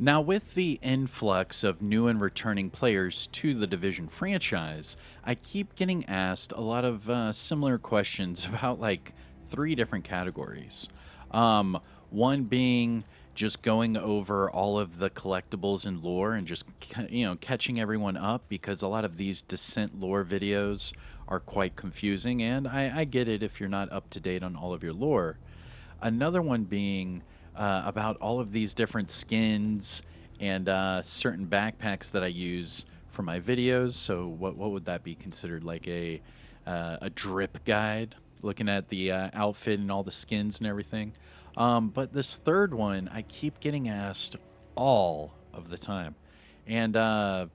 Now, with the influx of new and returning players to the Division franchise, I keep getting asked a lot of similar questions about like three different categories. Um, One being just going over all of the collectibles and lore and just catching everyone up because a lot of these Descent lore videos are quite confusing, and I get it if you're not up to date on all of your lore. Another one being about all of these different skins and certain backpacks that I use for my videos. So what would that be considered, like a drip guide, looking at the outfit and all the skins and everything. But this third one, I keep getting asked all of the time, and I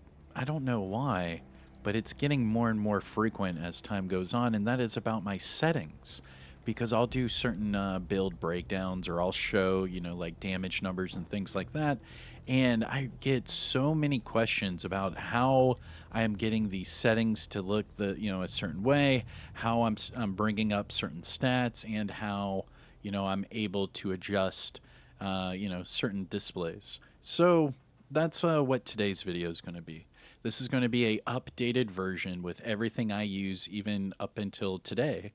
don't know why, but it's getting more and more frequent as time goes on, and that is about my settings, because I'll do certain build breakdowns, or I'll show, like damage numbers and things like that. And I get so many questions about how I am getting these settings to look a certain way, how I'm bringing up certain stats, and how, I'm able to adjust, certain displays. So that's what today's video is going to be. This is going to be a updated version with everything I use even up until today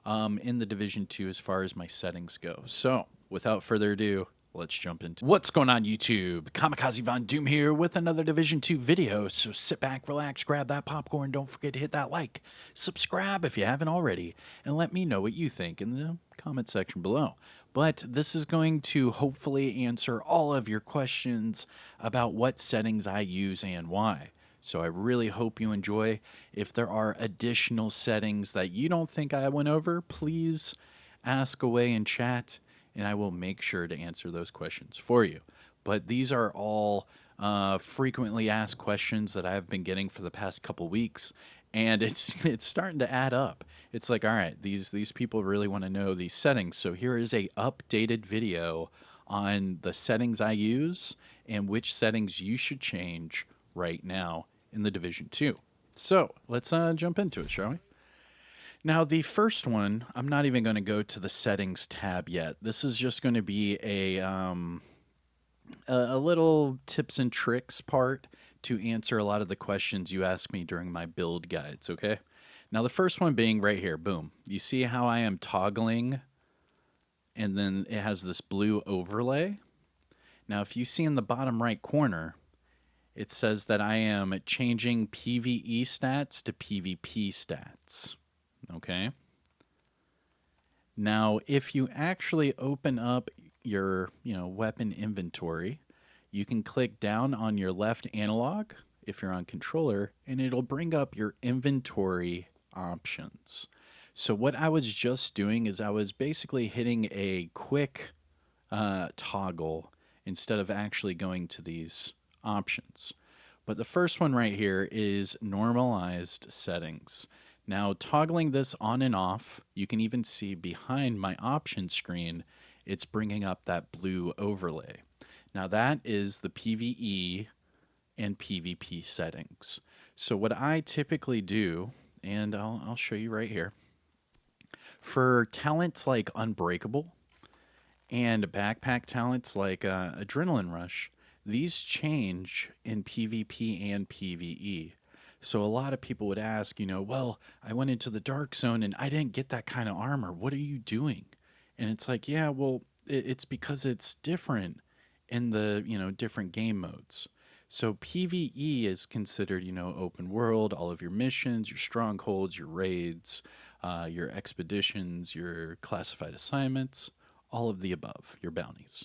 in the Division 2 as far as my settings go. So, without further ado, let's jump into what's going on YouTube. Kamikazevondoom here with another Division 2 video. So sit back, relax, grab that popcorn, don't forget to hit that like, subscribe if you haven't already, and let me know what you think in the comment section below. But this is going to hopefully answer all of your questions about what settings I use and why. So I really hope you enjoy. If there are additional settings that you don't think I went over, please ask away in chat, and I will make sure to answer those questions for you. But these are all frequently asked questions that I've been getting for the past couple weeks, and it's starting to add up. It's like, all right, these people really want to know these settings. So here is a updated video on the settings I use and which settings you should change right now in the Division 2. So let's jump into it, shall we? Now, the first one, I'm not even going to go to the settings tab yet. This is just going to be a little tips and tricks part to answer a lot of the questions you ask me during my build guides, okay? Now, the first one being right here, boom. You see how I am toggling, and then it has this blue overlay? Now, if you see in the bottom right corner, it says that I am changing PvE stats to PvP stats. Okay. Now, if you actually open up your, weapon inventory, you can click down on your left analog if you're on controller, and it'll bring up your inventory options. So what I was just doing is I was basically hitting a quick toggle instead of actually going to these options. But the first one right here is normalized settings. Now, toggling this on and off, you can even see behind my options screen, it's bringing up that blue overlay. Now, that is the PvE and PvP settings. So what I typically do, and I'll show you right here, for talents like Unbreakable and backpack talents like Adrenaline Rush, these change in PvP and PvE. So a lot of people would ask, well, I went into the dark zone and I didn't get that kind of armor. What are you doing? And it's like, yeah, well, it's because it's different in the, different game modes. So PvE is considered, open world, all of your missions, your strongholds, your raids, your expeditions, your classified assignments, all of the above, your bounties.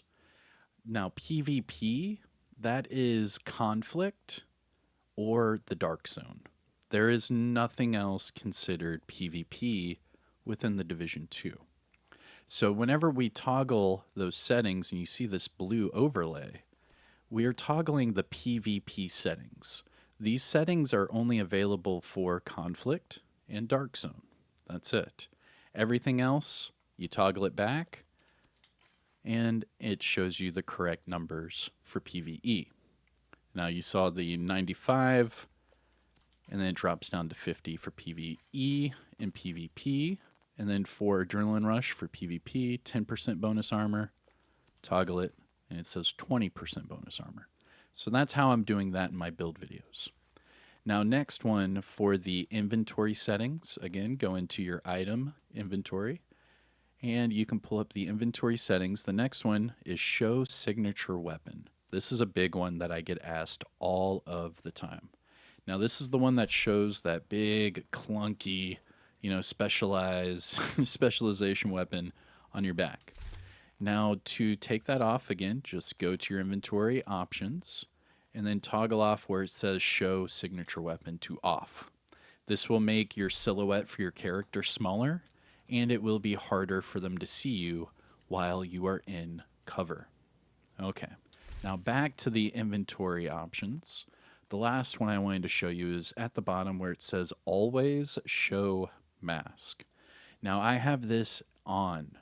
Now, PvP, that is conflict or the dark zone. There is nothing else considered PvP within the Division 2. So whenever we toggle those settings and you see this blue overlay, we are toggling the PvP settings. These settings are only available for conflict and dark zone. That's it. Everything else, you toggle it back, and it shows you the correct numbers for PvE. Now you saw the 95, and then it drops down to 50 for PvE and PvP, and then for Adrenaline Rush for PvP, 10% bonus armor, toggle it, and it says 20% bonus armor. So that's how I'm doing that in my build videos. Now, next one for the inventory settings. Again, go into your item inventory, and you can pull up the inventory settings. The next one is show signature weapon. This is a big one that I get asked all of the time. Now, this is the one that shows that big, clunky, specialization weapon on your back. Now, to take that off again, just go to your inventory options and then toggle off where it says show signature weapon to off. This will make your silhouette for your character smaller, and it will be harder for them to see you while you are in cover. Okay, now back to the inventory options. The last one I wanted to show you is at the bottom where it says always show mask. Now I have this on,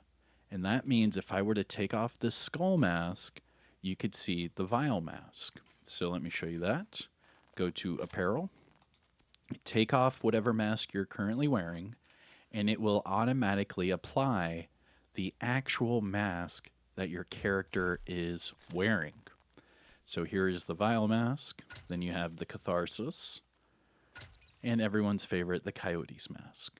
and that means if I were to take off this skull mask, you could see the vial mask. So let me show you that. Go to Apparel, take off whatever mask you're currently wearing, and it will automatically apply the actual mask that your character is wearing. So here is the vial mask, then you have the catharsis, and everyone's favorite, the coyote's mask.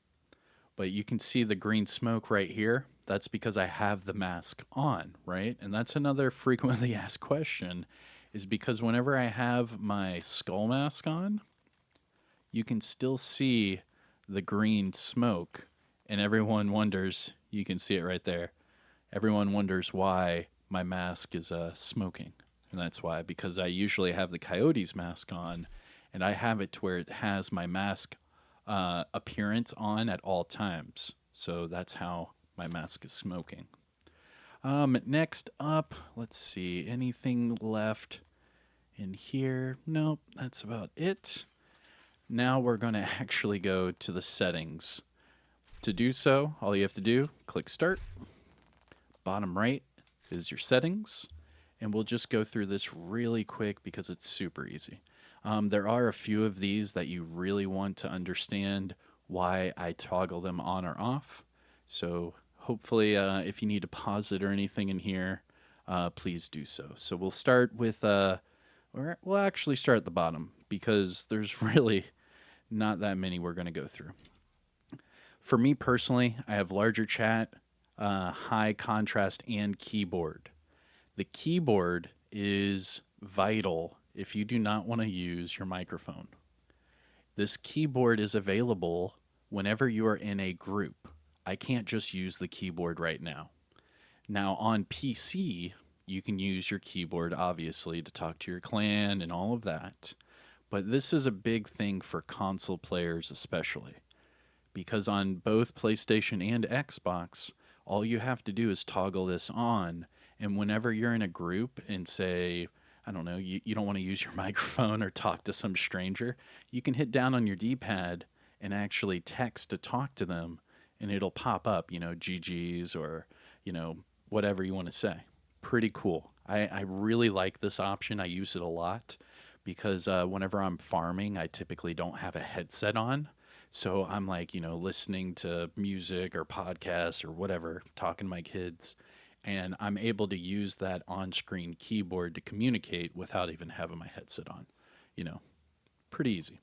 But you can see the green smoke right here. That's because I have the mask on, right? And that's another frequently asked question, is because whenever I have my skull mask on, you can still see the green smoke, and everyone wonders, you can see it right there, everyone wonders why my mask is smoking. And that's why, because I usually have the coyote's mask on, and I have it to where it has my mask appearance on at all times. So that's how my mask is smoking. Next up, let's see, anything left in here? Nope, that's about it. Now we're going to actually go to the settings. To do so, all you have to do, click Start. Bottom right is your settings. And we'll just go through this really quick because it's super easy. There are a few of these that you really want to understand why I toggle them on or off. So hopefully if you need to pause it or anything in here, please do so. So we'll start with, we'll actually start at the bottom because there's really not that many we're going to go through. For me personally, I have larger chat, high contrast, and keyboard. The keyboard is vital if you do not want to use your microphone. This keyboard is available whenever you are in a group. I can't just use the keyboard right now. Now on PC, you can use your keyboard obviously to talk to your clan and all of that. But this is a big thing for console players especially. Because on both PlayStation and Xbox, all you have to do is toggle this on, and whenever you're in a group and say, I don't know, you don't want to use your microphone or talk to some stranger, you can hit down on your D-pad and actually text to talk to them, and it'll pop up, GGs or, whatever you want to say. Pretty cool. I really like this option. I use it a lot because whenever I'm farming, I typically don't have a headset on. So I'm like, listening to music or podcasts or whatever, talking to my kids, and I'm able to use that on-screen keyboard to communicate without even having my headset on. Pretty easy.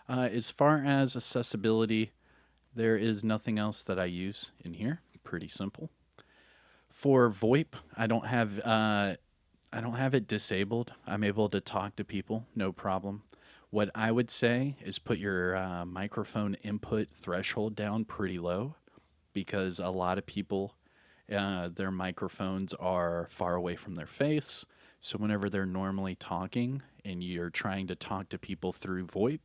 As far as accessibility, there is nothing else that I use in here. Pretty simple. For VoIP, I don't have it disabled. I'm able to talk to people, no problem. What I would say is put your microphone input threshold down pretty low because a lot of people, their microphones are far away from their face. So whenever they're normally talking and you're trying to talk to people through VoIP,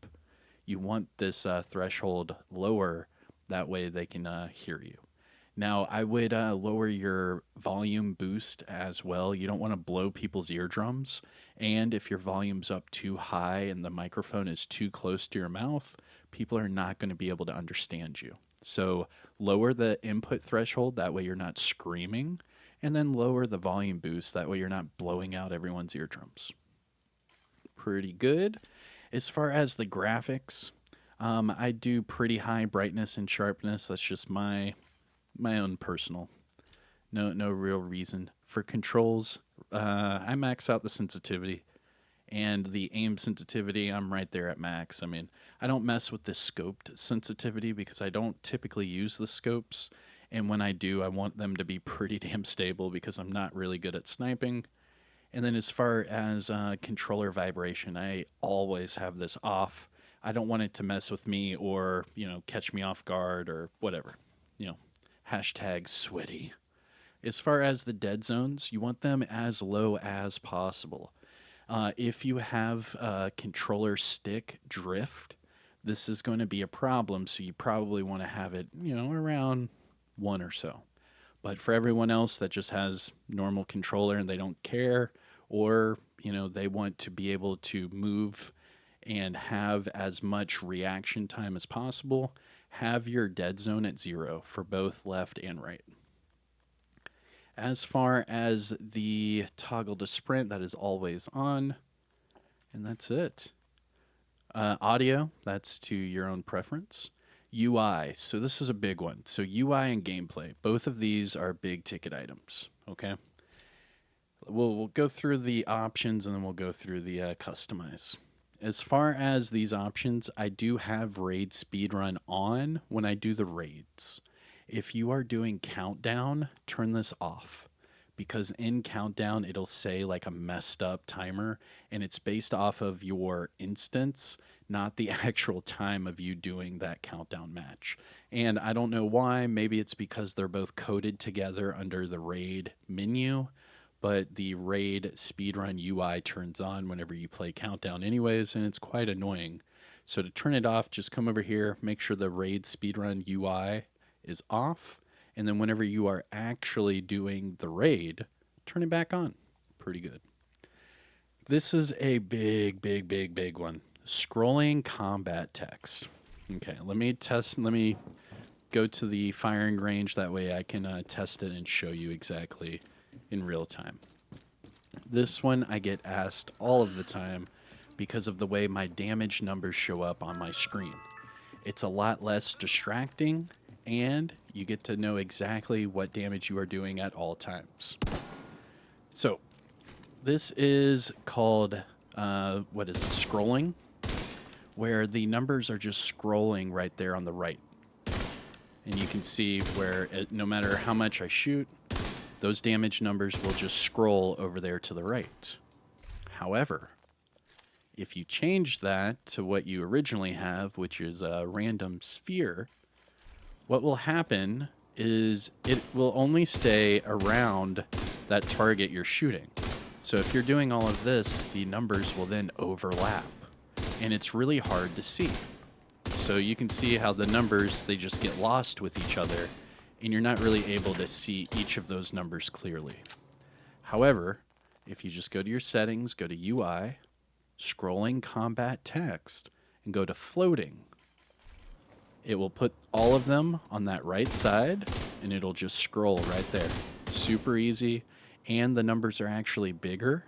you want this threshold lower. That way they can hear you. Now, I would lower your volume boost as well. You don't want to blow people's eardrums. And if your volume's up too high and the microphone is too close to your mouth, people are not going to be able to understand you. So lower the input threshold. That way you're not screaming. And then lower the volume boost. That way you're not blowing out everyone's eardrums. Pretty good. As far as the graphics, I do pretty high brightness and sharpness. That's just my own personal. No real reason. For controls, I max out the sensitivity and the aim sensitivity. I'm right there at max. I mean, I don't mess with the scoped sensitivity because I don't typically use the scopes. And when I do, I want them to be pretty damn stable because I'm not really good at sniping. And then as far as controller vibration, I always have this off. I don't want it to mess with me or, catch me off guard or whatever. You know, hashtag sweaty. As far as the dead zones, you want them as low as possible. If you have controller stick drift, this is going to be a problem. So you probably want to have it, around one or so. But for everyone else that just has normal controller and they don't care, or they want to be able to move and have as much reaction time as possible, have your dead zone at 0 for both left and right. As far as the toggle to sprint, that is always on, and that's it. Audio, that's to your own preference. UI, so this is a big one. So UI and gameplay, both of these are big ticket items, okay? We'll go through the options and then we'll go through the customize. As far as these options, I do have raid speedrun on when I do the raids. If you are doing countdown, turn this off because in countdown it'll say like a messed up timer and it's based off of your instance, not the actual time of you doing that countdown match. And I don't know why, maybe it's because they're both coded together under the raid menu, but the raid speedrun UI turns on whenever you play countdown anyways, and it's quite annoying. So to turn it off, just come over here, make sure the raid speedrun UI is off, and then whenever you are actually doing the raid, turn it back on. Pretty good. This is a big one. Scrolling combat text. Okay, let me go to the firing range, that way I can test it and show you exactly in real time. This one I get asked all of the time because of the way my damage numbers show up on my screen. It's a lot less distracting and you get to know exactly what damage you are doing at all times. So this is called, scrolling, where the numbers are just scrolling right there on the right. And you can see where no matter how much I shoot, those damage numbers will just scroll over there to the right. However, if you change that to what you originally have, which is a random sphere, what will happen is it will only stay around that target you're shooting. So if you're doing all of this, the numbers will then overlap, and it's really hard to see. So you can see how the numbers, they just get lost with each other, and you're not really able to see each of those numbers clearly. However, if you just go to your settings, go to UI, scrolling combat text, and go to floating, it will put all of them on that right side, and it'll just scroll right there. Super easy, and the numbers are actually bigger,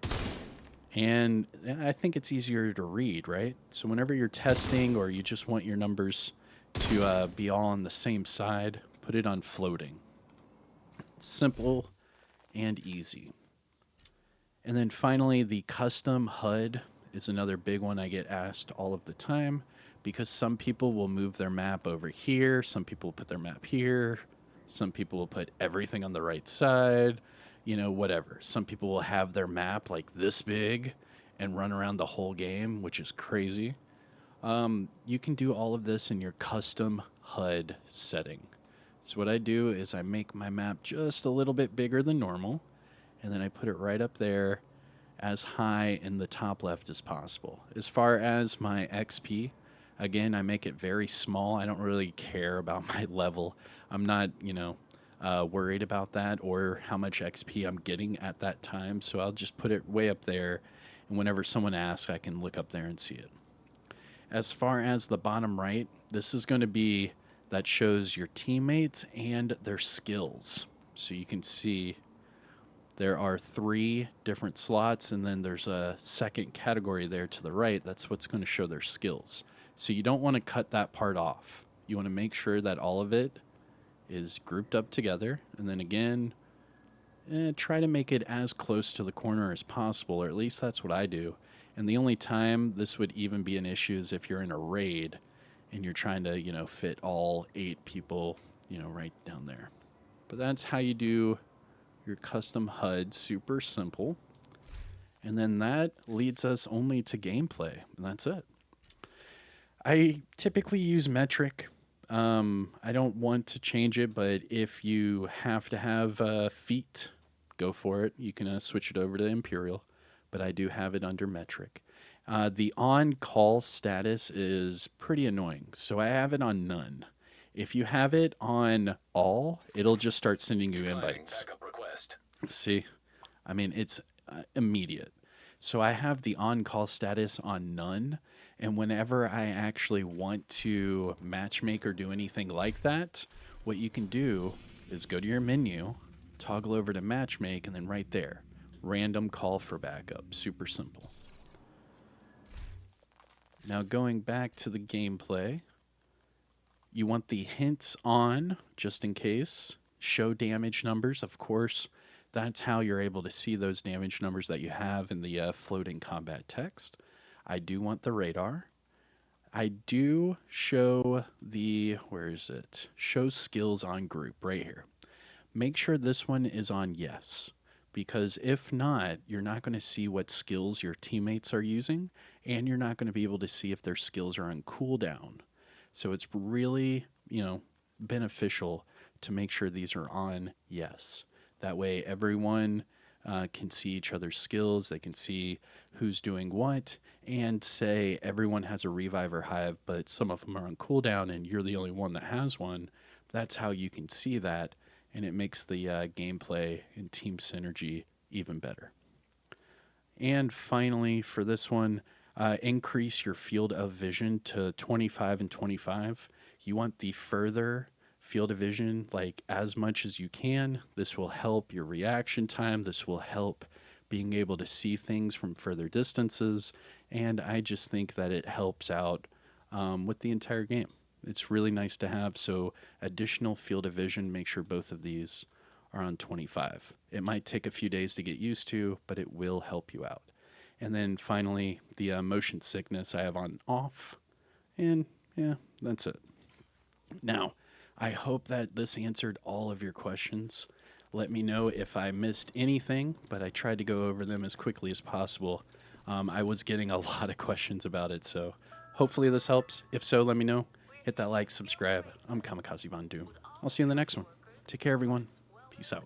and I think it's easier to read, right? So whenever you're testing or you just want your numbers to be all on the same side, put it on floating. Simple and easy. And then finally, the custom HUD is another big one I get asked all of the time, because some people will move their map over here, some people will put their map here, some people will put everything on the right side, whatever. Some people will have their map like this big and run around the whole game, which is crazy. You can do all of this in your custom HUD setting. So what I do is I make my map just a little bit bigger than normal, and then I put it right up there as high in the top left as possible. As far as my XP, again, I make it very small. I don't really care about my level. I'm not, worried about that or how much XP I'm getting at that time. So I'll just put it way up there, and whenever someone asks, I can look up there and see it. As far as the bottom right, this is going to be that shows your teammates and their skills. So you can see there are 3 different slots, and then there's a second category there to the right. That's what's going to show their skills. So you don't want to cut that part off. You want to make sure that all of it is grouped up together. And then again, try to make it as close to the corner as possible, or at least that's what I do. And the only time this would even be an issue is if you're in a raid and you're trying to, fit all 8 people, right down there. But that's how you do your custom HUD. Super simple. And then that leads us only to gameplay, and that's it. I typically use metric. I don't want to change it, but if you have to have feet, go for it. You can switch it over to Imperial, but I do have it under metric. The on-call status is pretty annoying, so I have it on none. If you have it on all, it'll just start sending you invites. See? I mean, it's immediate. So I have the on-call status on none, and whenever I actually want to matchmake or do anything like that, what you can do is go to your menu, toggle over to matchmake, and then right there, random call for backup. Super simple. Now going back to the gameplay, you want the hints on just in case. Show damage numbers, of course. That's how you're able to see those damage numbers that you have in the floating combat text. I do want the radar. I do show where is it? Show skills on group right here. Make sure this one is on yes, because if not, you're not going to see what skills your teammates are using, and you're not going to be able to see if their skills are on cooldown. So it's really, beneficial to make sure these are on yes. That way everyone can see each other's skills. They can see who's doing what, and say everyone has a revive or hive, but some of them are on cooldown and you're the only one that has one. That's how you can see that, and it makes the gameplay and team synergy even better. And finally, for this one, increase your field of vision to 25 and 25. You want the further field of vision, like as much as you can. This will help your reaction time. This will help being able to see things from further distances. And I just think that it helps out with the entire game. It's really nice to have. So additional field of vision, make sure both of these are on 25. It might take a few days to get used to, but it will help you out. And then finally, the motion sickness I have on off. And yeah, that's it. Now, I hope that this answered all of your questions. Let me know if I missed anything, but I tried to go over them as quickly as possible. I was getting a lot of questions about it, so hopefully this helps. If so, let me know. Hit that like, subscribe. I'm Kamikazevondoom. I'll see you in the next one. Take care, everyone. Peace out.